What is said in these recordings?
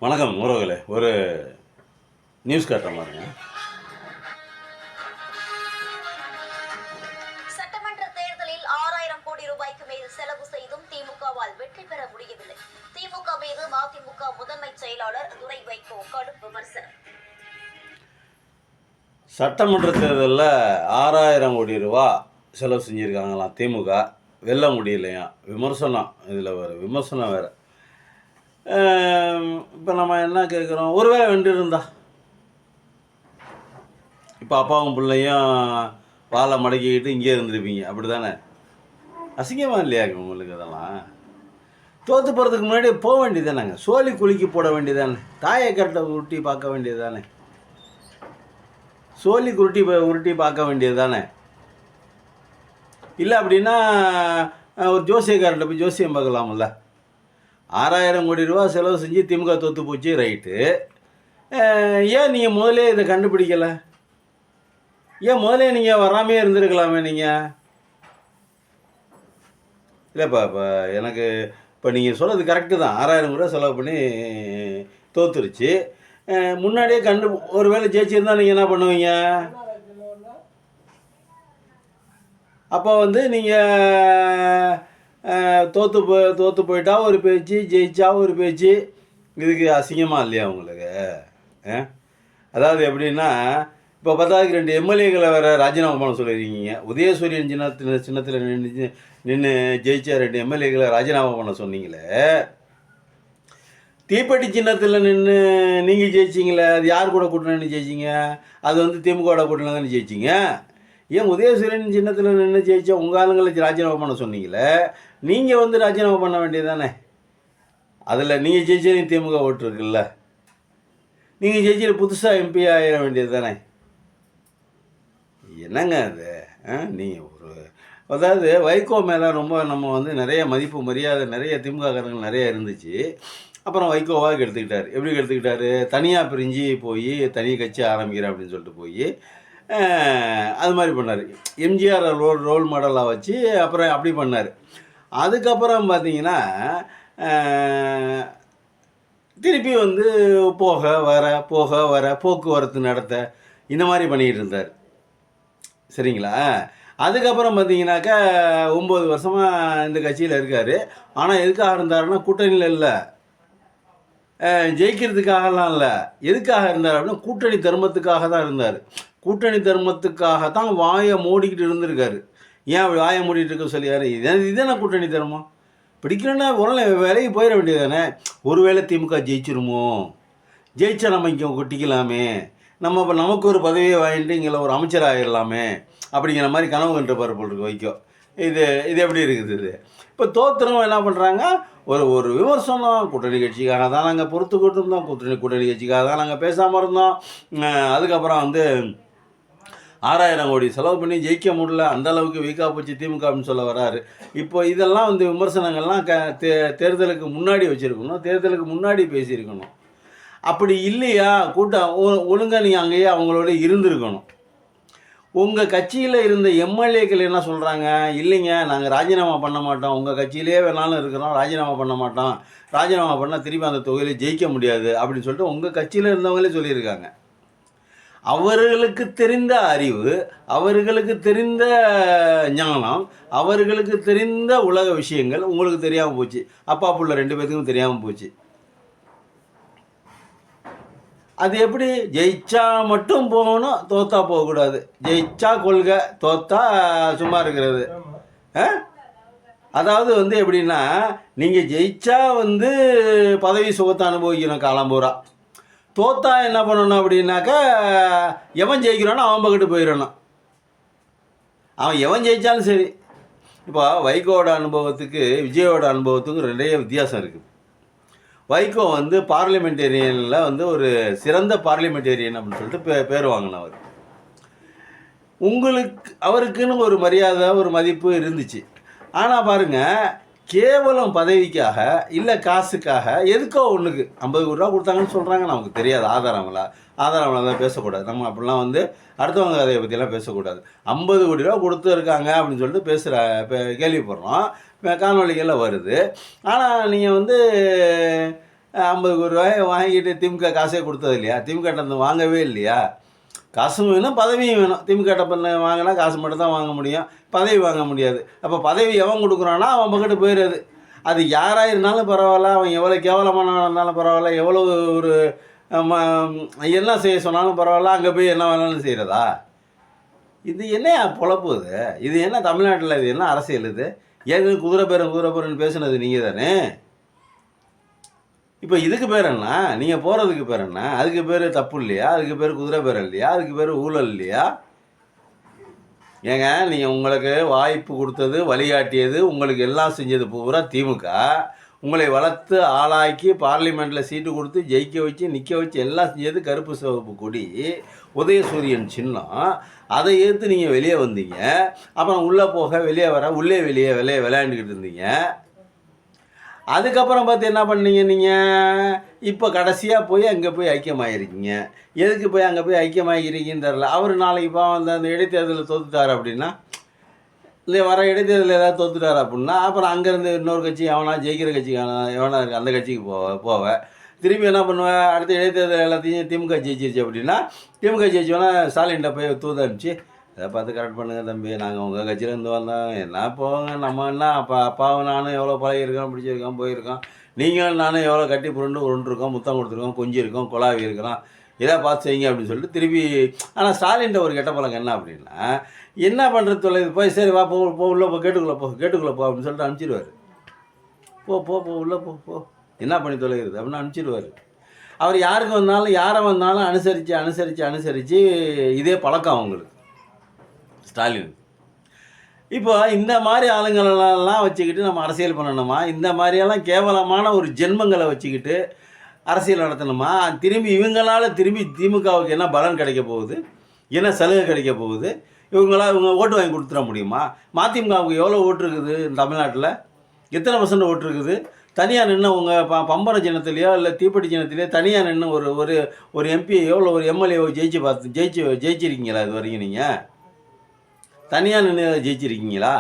வணக்கம் உறவுகளே. ஒரு நியூஸ் காட்டுற மாதிரிங்க. சட்டமன்ற தேர்தலில் 6000 கோடி ரூபாய்க்கு மேல் செலவு செய்தும் திமுகவால் வெற்றி பெற முடியவில்லை. திமுக மீது மதிமுக முதன்மை செயலாளர் துரை வைகோ கடும் விமர்சனம். சட்டமன்ற தேர்தலில் 6000 கோடி ரூபா செலவு செஞ்சுருக்காங்களாம். திமுக வெல்ல முடியலையா விமர்சனம். இதில் வேறு விமர்சனம் வேறு. இப்போ நம்ம என்ன கேட்குறோம், ஒருவேளை வென்று இருந்தா இப்போ அப்பாவும் பிள்ளையும் வாழை மடக்கிக்கிட்டு இங்கே இருந்திருப்பீங்க, அப்படி தானே? அசிங்கமாக இல்லையா உங்களுக்கு? அதெல்லாம் தோற்று போகிறதுக்கு முன்னாடி போக வேண்டியது தானேங்க. சோழி குலுக்கி போட வேண்டியதானே. தாயை கரெக்டை உருட்டி பார்க்க வேண்டியது தானே. சோழி உருட்டி பார்க்க வேண்டியது தானே. இல்லை அப்படின்னா ஒரு ஜோசியக்காரர்கிட்ட போய் ஜோசியம் பார்க்கலாம்ல. 6000 கோடி ரூபா செலவு செஞ்சு திமுக தோற்று போச்சு, ரைட்டு. ஏன் நீங்கள் முதலே இதை கண்டுபிடிக்கலை? ஏன் முதலே நீங்கள் வராமே இருந்திருக்கலாமே நீங்கள்? இல்லைப்பா, இப்போ எனக்கு இப்போ நீங்கள் சொல்கிறது கரெக்டு தான். 6000 கோடி ரூபா செலவு பண்ணி தோற்றுருச்சு. முன்னாடியே ஒரு வேளை ஜெயிச்சிருந்தால் நீங்கள் என்ன பண்ணுவீங்க? அப்போ நீங்கள் தோற்று போயிட்டா ஒரு பேச்சு, ஜெயிச்சா ஒரு பேச்சு. இதுக்கு அசிங்கமாக இல்லையா உங்களுக்கு? அதாவது எப்படின்னா, இப்போ 10க்கு 2 எம்எல்ஏக்களை வேறு ராஜினாமா பண்ண சொல்லியிருக்கீங்க. உதயசூரியன் சின்னத்தில் நின்று ஜெயிச்ச 2 எம்எல்ஏக்களை ராஜினாமா பண்ண சொன்னீங்களே. தீப்பெட்டி சின்னத்தில் நின்று நீங்கள் ஜெயிச்சிங்களே, அது யார் கூட கூட்டணி ஜெயிச்சிங்க? அது திமுக கூட்டணி தானே ஜெயிச்சிங்க. ஏன் உதயசூரியன் சின்னத்தில் நின்று ஜெயிச்சா உங்கள் ஆளுங்களை ராஜினாமா பண்ண சொன்னீங்களே, நீங்கள் ராஜினாமா பண்ண வேண்டியது தானே? அதில் நீங்கள் ஜெயிச்சது திமுக ஓட்டு இருக்குல்ல, நீங்கள் ஜெயிச்சிட்டு புதுசாக எம்பி ஆகிட வேண்டியது தானே. என்னங்க அது? நீங்கள் அதாவது வைகோ மேலே ரொம்ப நம்ம நிறைய மதிப்பு மரியாதை நிறைய திமுககாரங்கள் நிறைய இருந்துச்சு. அப்புறம் வைகோவாக எடுத்துக்கிட்டார். எப்படி எடுத்துக்கிட்டார்? தனியாக பிரிஞ்சு போய் தனி கட்சி ஆரம்பிக்கிறேன் அப்படின்னு சொல்லிட்டு போய் அது மாதிரி பண்ணார். எம்ஜிஆர் ரோல் மாடலாக வச்சு அப்புறம் அப்படி பண்ணார். அதுக்கப்புறம் பார்த்தீங்கன்னா திருப்பி போக வர போக்குவரத்து நடத்த இந்த மாதிரி பண்ணிக்கிட்டு இருந்தார். சரிங்களா? அதுக்கப்புறம் பார்த்தீங்கன்னாக்கா 9 வருஷமாக இந்த கட்சியில் இருக்கார். ஆனால் எதுக்காக இருந்தாருன்னா கூட்டணியில் இல்லை, ஜெயிக்கிறதுக்காகலாம் இல்லை. எதுக்காக இருந்தார் அப்படின்னா கூட்டணி தர்மத்துக்காக தான் இருந்தார். கூட்டணி தர்மத்துக்காக தான் வாயை மூடிக்கிட்டு இருந்திருக்காரு. ஏன் அப்படி வாயை மூடிட்டு இருக்க சொல்லியாரு? இதுதானே கூட்டணி தர்மம். பிடிக்கலன்னா உடனே வேலைக்கு போயிட வேண்டியது தானே. ஒருவேளை திமுக ஜெயிச்சிருமோ, ஜெயிச்சா நம்ம இங்கே கொட்டிக்கலாமே, நம்ம இப்போ நமக்கு ஒரு பதவியை வாங்கிட்டு இங்கே ஒரு அமைச்சர் ஆகிடலாமே அப்படிங்கிற மாதிரி கனவு கண்டு போல் இருக்கு வைக்கோ. இது எப்படி இருக்குது? இது இப்போ தோத்துறவங்க என்ன பண்ணுறாங்க, ஒரு விமர்சனம். கூட்டணி கட்சிக்காக தான் நாங்கள் பொறுத்துக்கிட்டு இருந்தோம், கூட்டணி கட்சிக்காக தான் நாங்கள் பேசாமல் இருந்தோம். அதுக்கப்புறம் 6000 கோடி செலவு பண்ணி ஜெயிக்க முடியல, அந்த அளவுக்கு வீக்காக போச்சு திமுக அப்படின்னு சொல்ல வராரு. இப்போ இதெல்லாம் விமர்சனங்கள்லாம் தேர்தலுக்கு முன்னாடி வச்சுருக்கணும், தேர்தலுக்கு முன்னாடி பேசியிருக்கணும். அப்படி இல்லையா, கூட்டம் ஒழுங்காக நீங்கள் அங்கேயே அவங்களோட இருந்திருக்கணும். உங்கள் கட்சியில் இருந்த எம்எல்ஏக்கள் என்ன சொல்கிறாங்க? இல்லைங்க, நாங்கள் ராஜினாமா பண்ண மாட்டோம், உங்கள் கட்சியிலே வேணாலும் இருக்கிறோம், ராஜினாமா பண்ண மாட்டோம், ராஜினாமா பண்ணால் திருப்பி அந்த தொகுதியில் ஜெயிக்க முடியாது அப்படின்னு சொல்லிட்டு உங்கள் கட்சியில் இருந்தவங்களே சொல்லியிருக்காங்க. அவர்களுக்கு தெரிந்த அறிவு, அவர்களுக்கு தெரிந்த ஞானம், அவர்களுக்கு தெரிந்த உலக விஷயங்கள் உங்களுக்கு தெரியாமல் போச்சு. அப்பா புள்ள 2 பேத்துக்கும் தெரியாமல் போச்சு. அது எப்படி? ஜெயிச்சா மட்டும் போகணும், தோத்தா போகக்கூடாது. ஜெயிச்சா கொள்கை, தோத்தா சும்மா இருக்கிறது. அதாவது எப்படின்னா, நீங்கள் ஜெயிச்சா பதவி சுகத்தை அனுபவிக்கணும் காலம் பூரா. தோத்தா என்ன பண்ணணும் அப்படின்னாக்கா, எவன் ஜெயிக்கிறானோ அவன் பக்கிட்டு போயிடணும். அவன் எவன் ஜெயித்தாலும் சரி. இப்போ வைகோவோட அனுபவத்துக்கு விஜயோட அனுபவத்துக்கும் நிறைய வித்தியாசம் இருக்குது. வைகோ பார்லிமெண்டேரியனில் ஒரு சிறந்த பார்லிமெண்டேரியன் அப்படின்னு சொல்லிட்டு பேர் வாங்கினவர். அவருக்குன்னு ஒரு மரியாதை ஒரு மதிப்பு இருந்துச்சு. ஆனால் பாருங்கள், கேவலம் பதவிக்காக இல்லை காசுக்காக எதுக்கோ ஒன்றுக்கு 50 கோடி ரூபா கொடுத்தாங்கன்னு சொல்கிறாங்க. நமக்கு தெரியாது ஆதாரம்லாம் தான் பேசக்கூடாது. நம்ம அப்படிலாம் அடுத்தவங்க கதையை பற்றிலாம் பேசக்கூடாது. 50 கோடி ரூபா கொடுத்துருக்காங்க அப்படின்னு சொல்லிட்டு கேள்விப்படுறோம், காணொலிகளில் வருது. ஆனால் நீங்கள் ரூபாய் வாங்கிட்டு திமுக காசே கொடுத்தது இல்லையா? திமுக அந்த வாங்கவே இல்லையா? காசும் வேணும் பதவியும் வேணும். திமுக பண்ண வாங்கினா காசு மட்டும் தான் வாங்க முடியும், பதவி வாங்க முடியாது. அப்போ பதவி எவன் கொடுக்குறானோ அவன் பக்கத்து போயிடுறது. அது யாராக இருந்தாலும் பரவாயில்ல, அவன் எவ்வளோ கேவலமானவனாக இருந்தாலும் பரவாயில்ல, எவ்வளோ ஒரு என்ன செய்ய சொன்னாலும் பரவாயில்ல, அங்கே போய் என்ன வேணாலும் செய்கிறதா? இது என்ன பொழப்பு இது? இது என்ன தமிழ்நாட்டில் இது என்ன அரசியல் இது? ஏற்கனவே குதிரை பேரன் பேசுனது நீங்கள் தானே? இப்போ இதுக்கு பேர் என்ன? நீங்கள் போகிறதுக்கு பேர் என்ன? அதுக்கு பேர் தப்பு இல்லையா? அதுக்கு பேர் குதிரை பேரம் இல்லையா? அதுக்கு பேர் ஊழல் இல்லையா? ஏங்க, நீங்கள் உங்களுக்கு வாய்ப்பு கொடுத்தது, வழிகாட்டியது, உங்களுக்கு எல்லாம் செஞ்சது பூரா திமுக. உங்களை வளர்த்து ஆளாக்கி பார்லிமெண்ட்டில் சீட்டு கொடுத்து ஜெயிக்க வச்சு நிற்க வச்சு எல்லாம் செஞ்சது கருப்பு சிவப்பு கொடி, உதயசூரியன் சின்னம். அதை எதிர்த்து நீங்கள் வெளியே வந்தீங்க. அப்புறம் உள்ளே போக வெளியே வர, உள்ளே வெளியே விளையாண்டுக்கிட்டு இருந்தீங்க. அதுக்கப்புறம் பார்த்து என்ன பண்ணீங்க நீங்கள்? இப்போ கடைசியாக போய் அங்கே போய் ஐக்கியமாகிருக்கீங்க. எதுக்கு போய் அங்கே போய் ஐக்கியமாகிருக்கீங்கன்னு தெரில. அவர் நாளைக்கு இப்போ அந்த இடைத்தேர்தலில் தோத்துட்டார் அப்படின்னா, இல்லை வர இடைத்தேர்தலில் ஏதாவது தோத்துட்டார் அப்படின்னா, அப்புறம் அங்கேருந்து இன்னொரு கட்சி எவனா ஜெயிக்கிற கட்சி எவனா இருக்குது அந்த கட்சிக்கு போவேன். திரும்பி என்ன பண்ணுவேன்? அடுத்த இடைத்தேர்தல் எல்லாத்தையும் திமுக ஜெயிச்சிருச்சு அப்படின்னா, திமுக ஜெயிச்சோன்னா ஸ்டாலின்கிட்ட போய் தூது அனுப்பிச்சு, அதை பார்த்து கரெக்ட் பண்ணுங்கள் தம்பி, நாங்கள் உங்கள் கட்சியிலேருந்து வந்தோம், என்ன போங்க, நம்ம என்ன அப்பாவும் நானும் எவ்வளோ பழகிருக்கோம், பிடிச்சிருக்கோம், போயிருக்கோம், நீங்களும் நானும் எவ்வளோ கட்டி புரண்டுருக்கோம், முத்தம் கொடுத்துருக்கோம், கொஞ்சிருக்கோம், குழாவி இருக்கிறோம், இதை பார்த்து செய்யுங்க அப்படின்னு சொல்லிட்டு திருப்பி. ஆனால் ஸ்டாலின்ட்ட ஒரு கெட்ட பழக்கம் என்ன அப்படின்னா, என்ன பண்ணுறது தொலைது, போய் சரி வா போ உள்ளே போ, கேட்டுக்குள்ளே போ அப்படின்னு சொல்லிட்டு அனுப்பிச்சிடுவார். போ உள்ளே போ என்ன பண்ணி தொலைகிறது அப்படின்னு அனுப்பிச்சிடுவார். அவர் யாருக்கு வந்தாலும் யாரை வந்தாலும் அனுசரித்து இதே பழக்கம் அவங்களுக்கு ஸ்டாலின். இப்போ இந்த மாதிரி ஆளுங்களெல்லாம் வச்சுக்கிட்டு நம்ம அரசியல் பண்ணணுமா? இந்த மாதிரியெல்லாம் கேவலமான ஒரு ஜென்மங்களை வச்சுக்கிட்டு அரசியல் நடத்தணுமா? திரும்பி இவங்களால் திரும்பி திமுகவுக்கு என்ன பலன் கிடைக்க போகுது, என்ன சலுகை கிடைக்க போகுது? இவங்க ஓட்டு வாங்கி கொடுத்துட முடியுமா? மதிமுகவுக்கு எவ்வளோ ஓட்டு இருக்குது தமிழ்நாட்டில்? எத்தனை % ஓட்டு இருக்குது? தனியாக நின்று உங்கள் பம்பர சின்னத்துலையோ இல்லை தீப்பெட்டி சின்னத்துலையோ தனியாக நின்று ஒரு எம்பி எவ்வளோ ஒரு எம்எல்ஏவை ஜெயிச்சிருக்கீங்களா இது வரைக்கும்? நீங்கள் தனியாக நின்று ஜெயிச்சிருக்கீங்களா?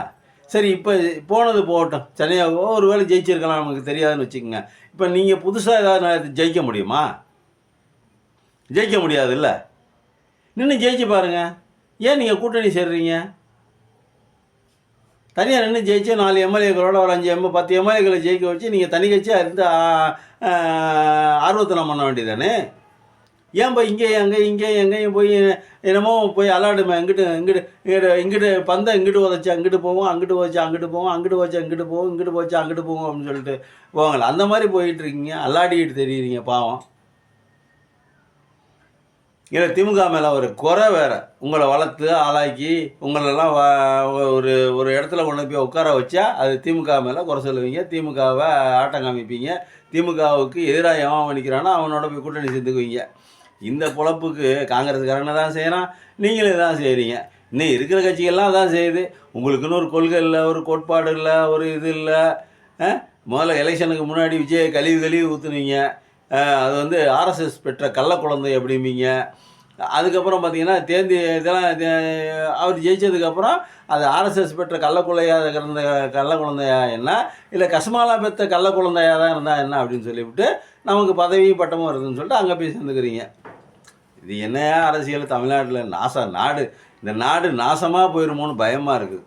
சரி, இப்போ போனது போகட்டும், தனியாக ஒரு வேளை ஜெயிச்சிருக்கலாம், நமக்கு தெரியாதுன்னு வச்சுக்கோங்க. இப்போ நீங்கள் புதுசாக ஏதாவது ஜெயிக்க முடியுமா? ஜெயிக்க முடியாது இல்லை. நின்று ஜெயிச்சு பாருங்கள். ஏன் நீங்கள் கூட்டணி சேர்றீங்க? தனியாக நின்று ஜெயிச்சு 4 எம்எல்ஏக்களோட ஒரு 5 10 எம்எல்ஏக்களை ஜெயிக்க வச்சு நீங்கள் தனி கட்சியாக இருந்து ஆர்வத்தனம் பண்ண வேண்டியதானே? ஏன் போய் எங்கேயும் போய் என்னமோ போய் அலாடுமே, இங்கிட்டு பந்தை இங்கிட்டு உதச்சா அங்கிட்டு போவோம், அங்கிட்டு உதச்சா அங்கிட்டு போவோம், அங்கிட்டு வச்சா இங்கிட்டு போவோம், இங்கிட்டு போச்சா அங்கிட்டு போவோம் அப்படின்னு சொல்லிட்டு போவாங்களே, அந்த மாதிரி போயிட்டுருக்கீங்க. அல்லாடிக்கிட்டு தெரியுறீங்க பாவம். இல்லை, திமுக மேலே ஒரு குறை வேறு. உங்களை வளர்த்து ஆளாக்கி உங்களெல்லாம் ஒரு இடத்துல கொண்டு போய் உட்கார வச்சா அது திமுக மேலே குறை சொல்லுவீங்க, திமுகவை ஆட்டம் காமிப்பீங்க, திமுகவுக்கு எதிராக எவன் நிற்கிறானோ அவனோட போய் கூட்டணி சேர்த்துக்குவீங்க. இந்த பொழப்புக்கு காங்கிரஸ்காரனை தான் செய்கிறான், நீங்களும் தான் செய்கிறீங்க. இன்னும் இருக்கிற கட்சிகள்லாம் தான் செய்யுது. உங்களுக்குன்னு ஒரு கொள்கை இல்லை, ஒரு கோட்பாடு இல்லை, ஒரு இது இல்லை. முதல்ல எலெக்ஷனுக்கு முன்னாடி விஜயை கழுவி ஊற்றுனீங்க. அது ஆர்எஸ்எஸ் பெற்ற கள்ள குழந்தை அப்படிம்பீங்க. அதுக்கப்புறம் பார்த்தீங்கன்னா இதெல்லாம் அவர் ஜெயித்ததுக்கப்புறம் அது ஆர்எஸ்எஸ் பெற்ற கள்ள குழந்தையா என்ன, இல்லை கஸ்மாலா பெற்ற கள்ள குழந்தையாக தான் இருந்தால் என்ன அப்படின்னு சொல்லிவிட்டு நமக்கு பதவியும் பட்டமும் வருதுன்னு சொல்லிட்டு அங்கே போய் சேர்ந்துக்கிறீங்க. இது என்னையா அரசியல்? தமிழ்நாட்டில் நாடு, இந்த நாடு நாசமாக போயிடுமோன்னு பயமாக இருக்குது.